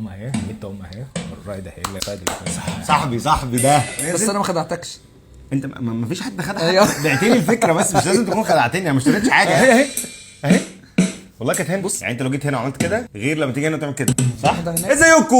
توم اهي، ميد توم اهي، والرايد اهي اللي رايد صاحبي ده. بس انا ما خدعتكش. انت ما فيش حد خدع. أيوه. بعتني الفكره بس مش لازم تكون خدعتني، انا ما اشتريتش حاجه. اهي والله كانت هنا. بص يعني انت لو جيت هنا وعملت كده غير لما تيجي هنا وتعمل كده، صح؟ ازيكم؟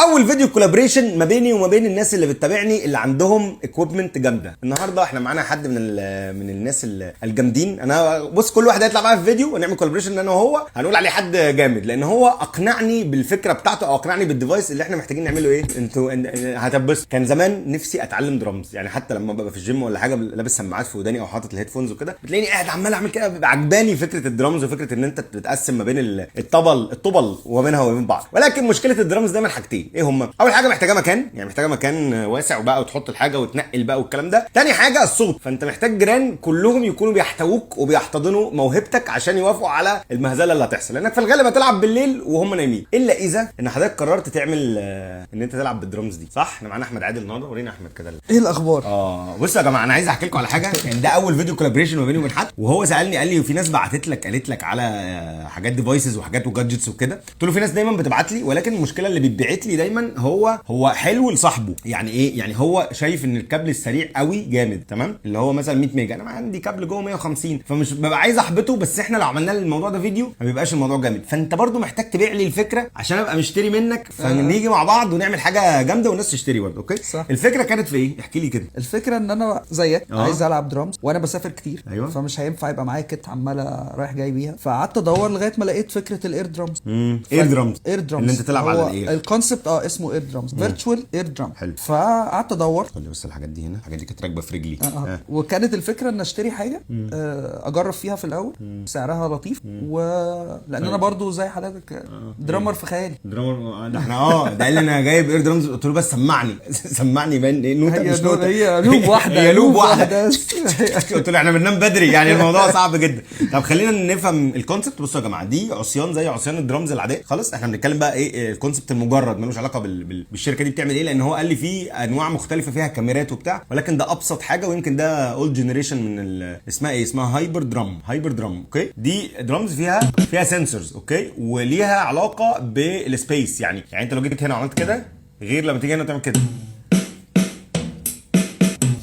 اول فيديو كولابريشن ما بيني وما بين الناس اللي بتتابعني اللي عندهم اكويبمنت جامده. النهارده احنا معانا حد من الناس الجامدين. انا بص كل واحد هيطلع معايا في فيديو ونعمل كولابريشن انا وهو، هنقول عليه حد جامد لان هو اقنعني بالفكره بتاعته او اقنعني بالديفايس اللي احنا محتاجين نعمله. ايه انتوا هتبص. كان زمان نفسي اتعلم درامز، يعني حتى لما ببقى في الجيم ولا حاجه لابس سماعات في وداني او حاطط الهيدفونز وكده بتلاقيني قاعد عمال اعمل كده، بيبقى عجباني فكره الدرامز وفكره ان انت تتقسم ما بين الطبل وبينها وبين بعض. ولكن مشكله الدرامز دايما حاجتين، ايه هما؟ اول حاجه محتاجه مكان، يعني محتاجه مكان واسع وبقى وتحط الحاجه وتنقل بقى والكلام ده. تاني حاجه الصوت، فانت محتاج جيران كلهم يكونوا بيحتووك وبيحتضنوا موهبتك عشان يوافقوا على المهزله اللي هتحصل، لانك في الغالب هتلعب بالليل وهم نايمين، الا اذا ان حضرتك قررت تعمل ان انت تلعب بالدرامز دي، صح؟ احنا معانا احمد عادل النهارده. ورينا احمد كده ايه الاخبار؟ بصوا يا جماعه، انا عايز احكي لكم على حاجه. يعني ده اول فيديو كولابريشن ما بيني وبين حد، وهو سالني قال لي وفي ناس بعتت لك قالت لك على حاجات ديفايسز وحاجات وجادجتس وكده. قلت له في ناس دايما بتبعت لي، ولكن المشكله اللي بيتبعت لي دايما هو حلو لصاحبه. يعني ايه؟ يعني هو شايف ان الكابل السريع قوي جامد، تمام؟ اللي هو مثلا 100 ميجا، انا عندي كابل جوه 150، فمش ببقى عايز احبطه. بس احنا لو عملنا الموضوع ده فيديو ما بيبقاش الموضوع جامد، فانت برضو محتاج تبيع لي الفكره عشان ابقى مشتري منك، فنيجي مع بعض ونعمل حاجه جامده والناس تشتري برضه. اوكي صح. الفكره كانت في ايه؟ احكي لي كده. الفكره ان انا زيك عايز العب درامز وانا بسافر كتير. أيوة. فمش هينفع يبقى معايا كت عماله رايح جاي بيها، فقعدت ادور لغايه ما لقيت فكره الاير درامز. اير درامز اللي انت تلعب على الايه؟ الكونسبت اسمه اير درامز، فيرتشوال اير درام. حلو. فقعدت ادور. خلي بس الحاجات دي هنا، الحاجات دي كانت راكبه في رجلي. وكانت الفكره ان اشتري حاجه اجرب فيها في الاول. سعرها لطيف، لان انا برضو زي حضرتك درامر في خيالي. درامر ده احنا ده اللي انا جايب اير درامز. قلت له بس سمعني بان ايه نوته مش نوته، هي لوب واحده هي لوب واحده. قلت له احنا بننام بدري، يعني الموضوع صعب جدا. طب خلينا نفهم الكونسبت. بصوا يا جماعه، دي عصيان زي عصيان الدرامز العاديه خالص. احنا بنتكلم بقى ايه الكونسبت المجرد، ملوش علاقه بالشركه دي بتعمل ايه، لان هو قال لي في انواع مختلفه فيها كاميرات وبتاع، ولكن ده ابسط حاجه. ويمكن ده اولد جنريشن من اسمها ايه، اسمها هايبر درام. اوكي، دي درامز فيها سنسورز، اوكي، وليها علاقه بالسبيس. يعني انت لو جيت هنا وعملت كده غير لما تيجي هنا وتعمل كده،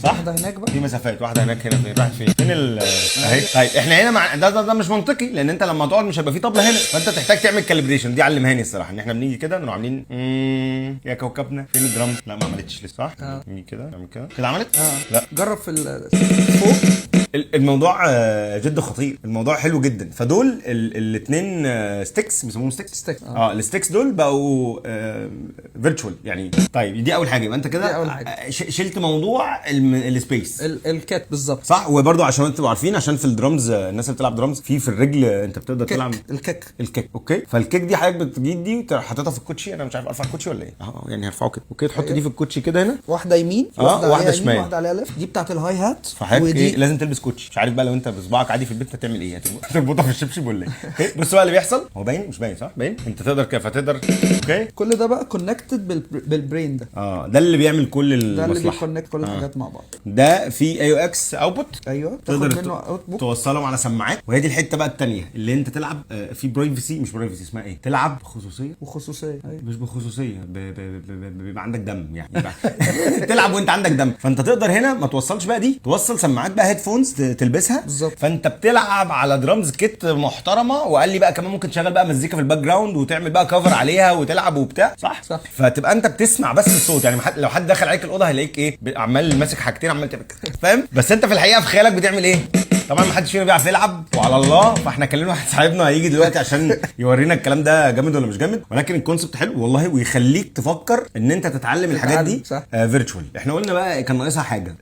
صح؟ واحده هناك بقى، في مسافات، واحده هناك، هنا فين راحت فين اهي. طيب احنا هنا مع ده مش منطقي، لان انت لما تقعد مش هيبقى في طبله هنا، فانت تحتاج تعمل كاليبريشن. دي علمهاني الصراحه، ان احنا بنيجي كده نروح عاملين يا كوكبنا فين الدرامز. لا ما عملتش لسه، صح؟ نيجي كده نعمل كده عملت. لا جرب في فوق. الموضوع جد خطير، الموضوع حلو جدا. فدول الاثنين ستيكس، بيسموهم ستيكس. الستيكس دول بقوا فيرتشوال يعني. طيب دي اول حاجه، يبقى انت كده شلت موضوع السبيس الكات بالظبط، صح. وبرده عشان انتوا عارفين، عشان في الدرامز الناس اللي بتلعب درامز في الرجل انت بتقدر تلعب الكيك. اوكي، فالكيك دي حضرتك بتجيب دي وتروح حاططها في الكوتشي. انا مش عارف ارفع الكوتشي ولا ايه، يعني هرفعه كده. اوكي، تحط دي في الكوتشي كده هنا، واحده يمين واحده شمال، واحده عليها ليفت. دي بتاعت الهاي هات. ودي لازم تلبس كوتشي. مش عارف بقى لو انت بصباعك عادي في البيت هتعمل ايه، هتربطها في الشبشب ولا ايه؟ بص بقى اللي بيحصل. هو باين مش باين؟ صح باين. انت تقدر كده، فتقدر. اوكي، كل ده بقى كونكتد بالبرين ده. ده اللي بيعمل كل المصلحه، ده اللي بيكونكت كل الحاجات مع بعض. ده في اي او اكس اوتبوت. ايوه، تقدر توصلهم على سماعات. وهي دي الحته بقى الثانيه اللي انت تلعب في برايفسي. مش برايفسي، اسمها ايه، تلعب بخصوصيه. أيوة. مش بخصوصيه، بيبقى عندك دم يعني. تلعب وانت عندك دم. فانت تقدر هنا ما توصلش بقى دي، توصل سماعات بقى هيدفونز تلبسها بالظبط. فانت بتلعب على درامز كيت محترمه. وقال لي بقى كمان ممكن تشغل بقى مزيكا في الباك جراوند وتعمل بقى كفر عليها وتلعب وبتاع، صح. فتبقى انت بتسمع بس الصوت. يعني لو حد دخل عليك الاوضه هيلاقيك ايه، عمال ماسك حاجتين عمال تعمل كده، فاهم؟ بس انت في الحقيقه في خيالك بتعمل ايه. طبعا ما حدش فينا بيعرف يلعب وعلى الله. فاحنا كلمنا واحد صاحبنا هيجي دلوقتي عشان يورينا الكلام ده جامد ولا مش جامد. ولكن الكونسبت حلو والله، ويخليك تفكر ان انت تتعلم الحاجات دي فيرتشوال. احنا قلنا بقى كان ناقصها حاجه.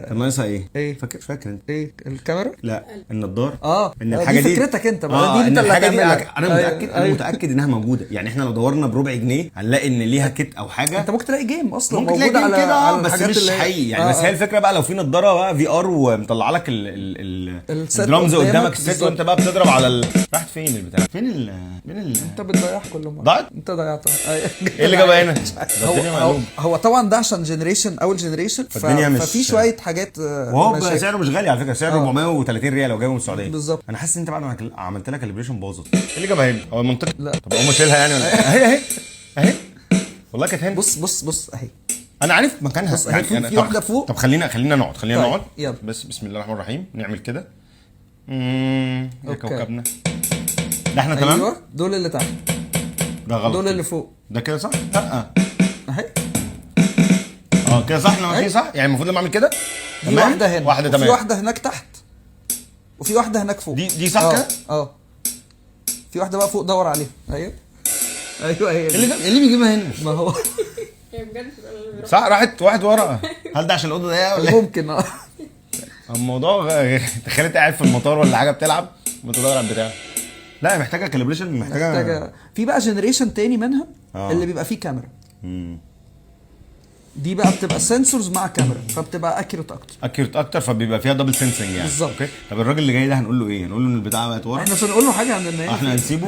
كان ناقصها ايه؟ فاكر انت ايه؟ الكاميرا؟ لا، النضاره. ان الحاجه دي فكرتك انت بقى. دي انت اللي هتعملها. انا متاكد انها موجوده. يعني احنا لو دورنا بربع جنيه هنلاقي ان ليها كيت او حاجه. انت ممكن تلاقي جيم اصلا ممكن موجود على كده بس مش حقيقي يعني. بس هي الفكره بقى لو في نضاره بقى في ار ومطلع لك الدرامز قدامك الست، وانت بقى بتضرب على راحت فين البتاع؟ فين انت بتضيعها كل مره. ضاعت؟ انت ضيعتها. ايه اللي جابها هنا؟ هو طبعا ده عشان اول جنريشن ففي شويه حاجات. وهو سعره مش غالي على فكره، سعره 430 ريال لو جايبه من السعوديه بالظبط. انا حاسس ان انت بعد ما عملت لها كاليبريشن باظت. ايه اللي جابها هنا؟ هو منطقي. لا طب اقوم اشيلها يعني ولا اهي والله كانت هنا. بص اهي. انا عارف مكانها. بص اهي في طب واحده فوق. طب خلينا نقعد طيب، نقعد. يلا. بس بسم الله الرحمن الرحيم نعمل كده. يا أوكي. كوكبنا ده احنا تمام. ايوه دول اللي تحت، ده غلط. دول اللي فوق. ده كده صح؟ لا اهي كده صح. لما في صح يعني المفروض لما اعمل كده دي واحده هنا، واحده وفي تمام. واحده هناك تحت، وفي واحده هناك فوق. دي صح كده؟ في واحده بقى فوق، دور عليها. ايوه ايوه هي دي. اللي بيجيبها هنا ما هو صح. راحت واحد ورا. هل ده عشان الاوضه ضيقه ولا ايه؟ ممكن الموضوع تخيل انت قاعد في المطار ولا حاجه بتلعب وتدور على البتاع. لا محتاجه كاليبريشن، محتاجه في بقى جنريشن تاني منها اللي بيبقى فيه كاميرا. دي بقى بتبقى سنسورز مع كاميرا، فبتبقى اكيوريت اكتر فبيبقى فيها دبل سنسنج يعني. بالظبط. اوكي. طب الراجل اللي جاي ده هنقول له ايه؟ هنقول له ان البتاع بقت ورا؟ احنا مش هنقول له حاجه عن النهايه. احنا هنسيبه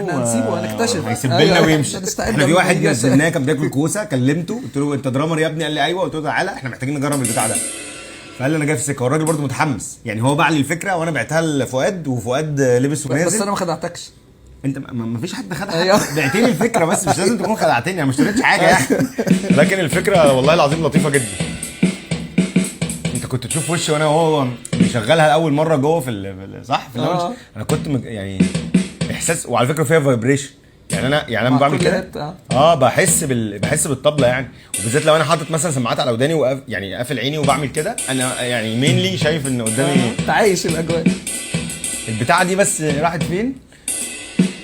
هنكتشف. هيسيب لنا ويمشي. احنا في واحد جزمناه كان بياكل كوسه، كلمته قلت له انت درامر يا ابني؟ قال لي ايوه. قلت له تعالى احنا محتاجين نجرب البتاع ده. فقال لي انا جاي في السكه. والراجل برده متحمس يعني، هو باع لي الفكره وانا بعتها لفؤاد، وفؤاد لبس ونازل. بس انا ما خدعتكش. انت ما فيش حد خدع. أيوه. بعتني الفكره بس مش لازم تكون خدعتني. انا ما اشتريتش حاجه يعني. لكن الفكره والله العظيم لطيفه جدا. انت كنت تشوف وشي وانا وهو بيشغلها لاول مره جوه صح في اللونج. انا كنت يعني احساس. وعلى فكره فيها فايبريشن يعني. انا لما بعمل كده بحس بالطبله يعني. وبالذات لو انا حاطط مثلا سماعات على وداني يعني قافل عيني وبعمل كده، انا يعني مينلي شايف ان قدامي. تعيش الاجواء. البتاعه دي بس راحت فين؟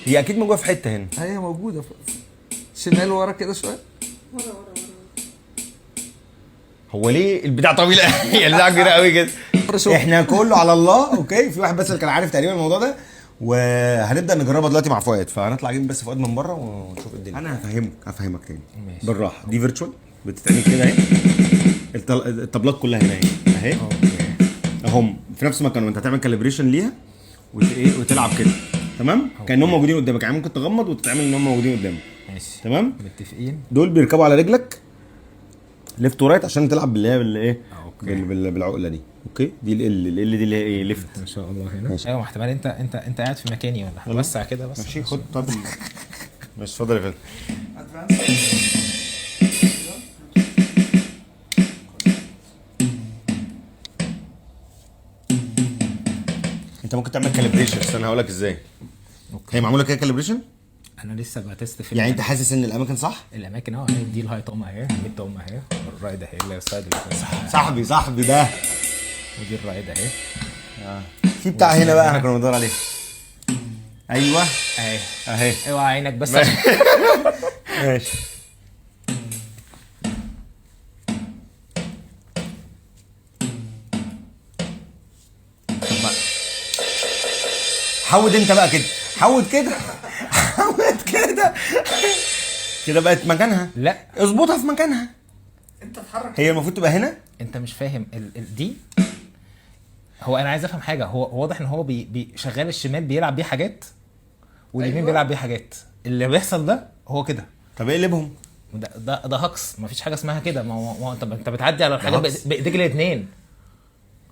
هي اكيد موجوده في حته هنا. هي موجوده شمال ورا كده شويه. ورا هو ليه البتاع طويله؟ يعني البتاع كبيره قوي كده. احنا كله على الله. اوكي. في واحد بس اللي كان عارف تقريبا الموضوع ده، وهنبدا نجربها دلوقتي مع فؤاد. فهنطلع جيب بس فؤاد من بره ونشوف الدنيا. انا هفهمك تاني بالراحه. دي فيرتشوال بتتعمل كده اهي. الطبلات كلها هنا اهي اهم في نفس المكان، وانت هتعمل كاليبريشن ليها وتلعب كده تمام. كانهم موجودين قدامك يعني. ممكن تغمض وتتعمل ان هم موجودين قدامك. ماشي تمام. متفقين. دول بيركبوا على رجلك ليفت ورايت عشان تلعب باللي هي بالايه بالعقله دي. اوكي. دي ال دي اللي هي ايه ليفت ان شاء الله هنا. ايوه احتمال انت قاعد في مكاني ولا هتوسع كده بس. ماشي خد. طب مش اتفضل يا فندم. انت ممكن تعمل كاليبريشن. استنى هقول لك ازاي. هي معموله كده كاليبريشن. انا لسه بتست في يعني انت حاسس ان الاماكن صح؟ الاماكن دي الهاي توم اهي، الميد توم اهي، الرايد اهي اللي السايد صاحبي ده. ودي الرايد اهي. في بتاع هنا بقى احنا كنا بندور عليه. ايوه اهي. اوعى عينك بس. ماشي. حود انت بقى كده. حود كده. كده بقت مكانها. لا اظبطها في مكانها. انت اتحرك. هي المفروض تبقى هنا. انت مش فاهم دي. هو انا عايز افهم حاجه. هو واضح ان هو شغال الشمال بيلعب بيه حاجات، واليمين أيوة. بيلعب بيه حاجات. اللي بيحصل ده هو كده. طب اقلبهم. ده هكس. مفيش حاجه اسمها كده. ما هو انت بتعدي على الحاجه بايديك الاثنين.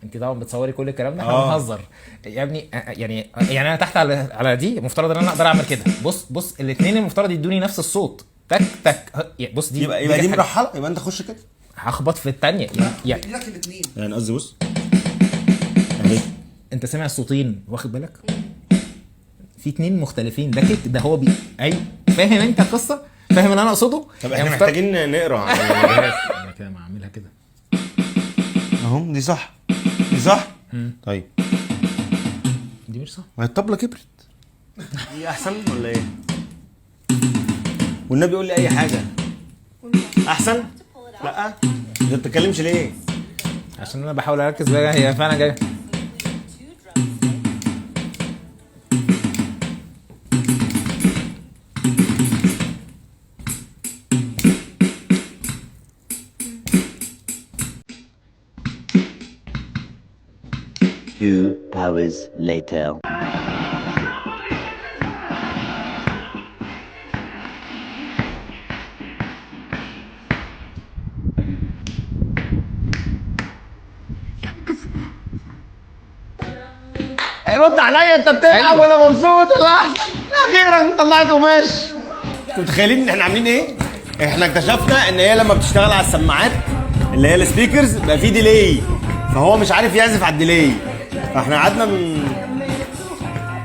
انت طبعا بتصوري كل الكلام ده. احنا بنهزر يا ابني. يعني انا تحت على دي المفترض ان انا اقدر اعمل كده. بص الاثنين المفترض يدوني نفس الصوت. تك تك. بص دي يبقى دي مرحله. يبقى انت خش كده. هخبط في الثانيه يعني لك الاثنين. يعني قصدي بص اهي. انت سامع الصوتين واخد بالك؟ في اتنين مختلفين. ده كده ده هو فاهم انت القصه؟ فاهم اللي انا اقصده؟ طب احنا محتاجين نقرا. انا كده ما اعملها كده اهو. دي صح. طيب دي مش صح. ما الطبله كبرت. دي احسن ولا ايه؟ والنبي يقول لي اي حاجه احسن. لا انت بتتكلمش ليه؟ عشان انا بحاول اركز بقى. هي فعلا جايه. Few hours later. رد عليا. انت بتلعب ولا مبسوط ولا احسن؟ اخيرا طلعت قماش. انتوا متخيلين ان احنا عاملين ايه؟ احنا اكتشفنا ان هي لما بتشتغل على السماعات اللي هي السبيكرز بقى في ديلي، فهو مش عارف يعزف على الديلي، فاحنا قعدنا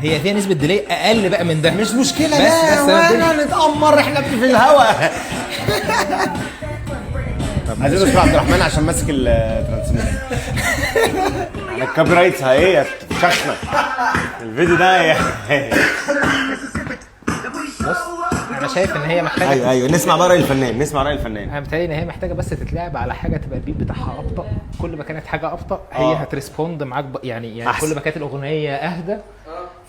هي فيها نسبه ديلي اقل بقى من ده. مش مشكله، بس وانا نتأمر احنا في الهوا. عايزين نشكر عبد الرحمن عشان ماسك الترانسميشن. الكوبي رايتس ايه شخنا الفيديو ده. بص انا شايف ان هي محتاجه ايوه نسمع بقى راي الفنان، نسمع راي الفنان. انا متهيألي ان هي محتاجه بس تتلعب على حاجه تبقى البيت بتاعها ابطا. كل ما كانت حاجه ابطا هي هتريسبوند معاك يعني كل ما كانت الاغنيه اهدى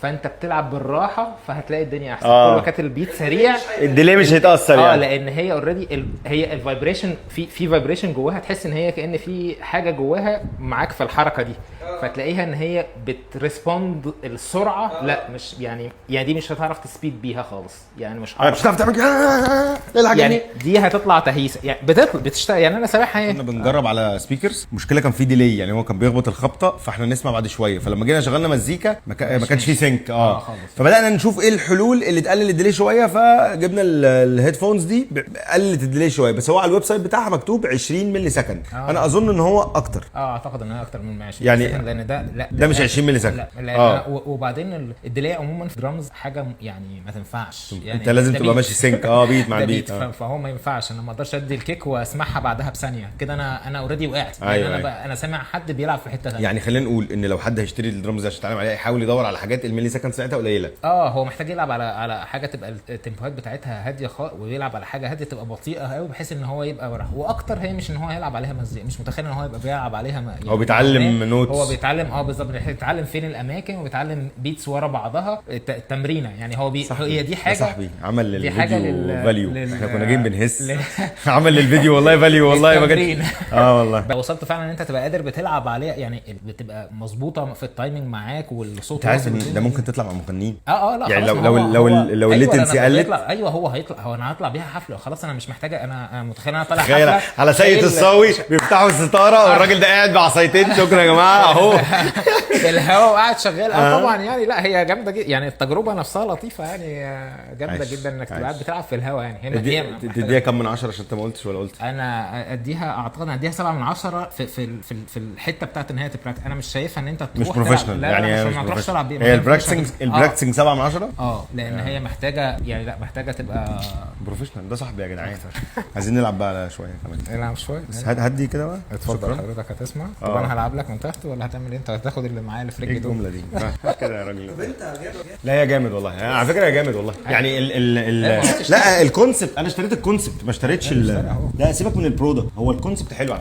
فانت بتلعب بالراحه فهتلاقي الدنيا احسن. كل ما كانت البيت سريع الديلي مش هيتاثر يعني. لان هي اوريدي هي الفايبريشن في فايبريشن جواها، تحس ان هي كأن في حاجه جواها معاك في الحركه دي، فتلاقيها ان هي بتريسبوند السرعه. لا مش يعني دي مش هتعرف تسبيد بيها خالص، يعني مش هتعرف تعمل يعني دي هتطلع تهيسه يعني بتشتغل. يعني انا سامعها كنا بنجرب على سبيكرز، المشكله كان في ديلي، يعني هو كان بيخبط الخبطه فاحنا نسمع بعد شويه، فلما جينا شغلنا مزيكا ما كانش فيه سينك. فبدانا نشوف ايه الحلول اللي تقلل الديلي شويه، فجبنا الهيدفونز دي قللت الديلي شويه، بس هو على الويب سايت بتاعها مكتوب 20 ملي سكند. انا اظن ان هو اكتر، اعتقد ان هي اكتر من 20 يعني لان ده مش 20 ملي سكند. لا وبعدين الديلي عموما في درامز حاجه يعني ما تنفعش، يعني انت لازم تبقى ماشي سينك بيت مع البيت. فهو ما ينفعش انا ما اقدرش ادي الكيك واسمعها بعدها بثانيه كده. انا اوريدي وقعت. أيوة انا سامع حد بيلعب في حته ثانيه. يعني خلينا نقول ان لو حد هيشتري الدرامز عشان يتعلم عليها يحاول يدور على حاجات الملي سكند ساعتها قليله. هو محتاج يلعب على حاجه تبقى التيمبوهات بتاعتها هاديه ويلعب على حاجه هاديه تبقى بطيئه قوي بحيث ان هو يبقى ورا. واكتر هي مش ان هو هيلعب عليها مزيكا، مش متخيل ان هو يبقى بيلعب عليها يعني هو بيتعلم نوتس، هو بيتعلم بالظبط بيتعلم فين الاماكن وبيتعلم بيتس ورا بعضها التمرينه. يعني هو هي دي حاجه صاحبي عمل للفيديو فاليو. احنا كنا جايين بنهس عمل للفيديو والله فاليو والله ما جت. والله وصلت فعلا ان انت تبقى قادر بتلعب عليها، يعني بتبقى مظبوطه في التايمنج معاك والصوت. عارف ان ده ممكن تطلع مع مغنيين. لا يعني لو الليتنسي قلت هو هيطلع انا هطلع بيها حفله خلاص. انا مش محتاجه، انا متخيل انا طالع حفله على سيد الصاوي بيفتحوا الستاره والراجل ده قاعد بعصايتين شكرا يا جماعه اهو في الهواء وقاعد شغال. طبعا يعني لا هي جامده جدا، يعني التجربه نفسها لطيفه، يعني جامده جدا انك تبقى قاعد بتلعب في الهواء. يعني هي تديها كم من 10 عشان انت ما قلتش ولا قلت؟ انا اعتقد اديها 7 من 10 في الحته بتاعت ان هي تبراكتس. انا مش شايفها ان انت مش بروفيشنال، يعني ما تروحش تلعب بيها. هي البراكتسنج 7 من 10 لان هي محتاجه، يعني لا محتاجه تبقى بروفيشنال. ده صاحبي يا جدعان. عايزين نلعب بقى شويه كمان. نلعب شويه بس هدي كده بقى. اتفضل حضرتك هتسمع. طب انا هلعب لك من تحت ولا هتعمل ايه؟ انت هتاخد اللي معايا اللي في رجلي دول. الجمله دي كده يا راجل. لا هي جامد والله، على فكره هي جامد والله. يعني لا الكونسبت، انا اشتريت الكونسبت ما اشتريتش لا سيبك من البرودكت. هو الكونسبت حلو على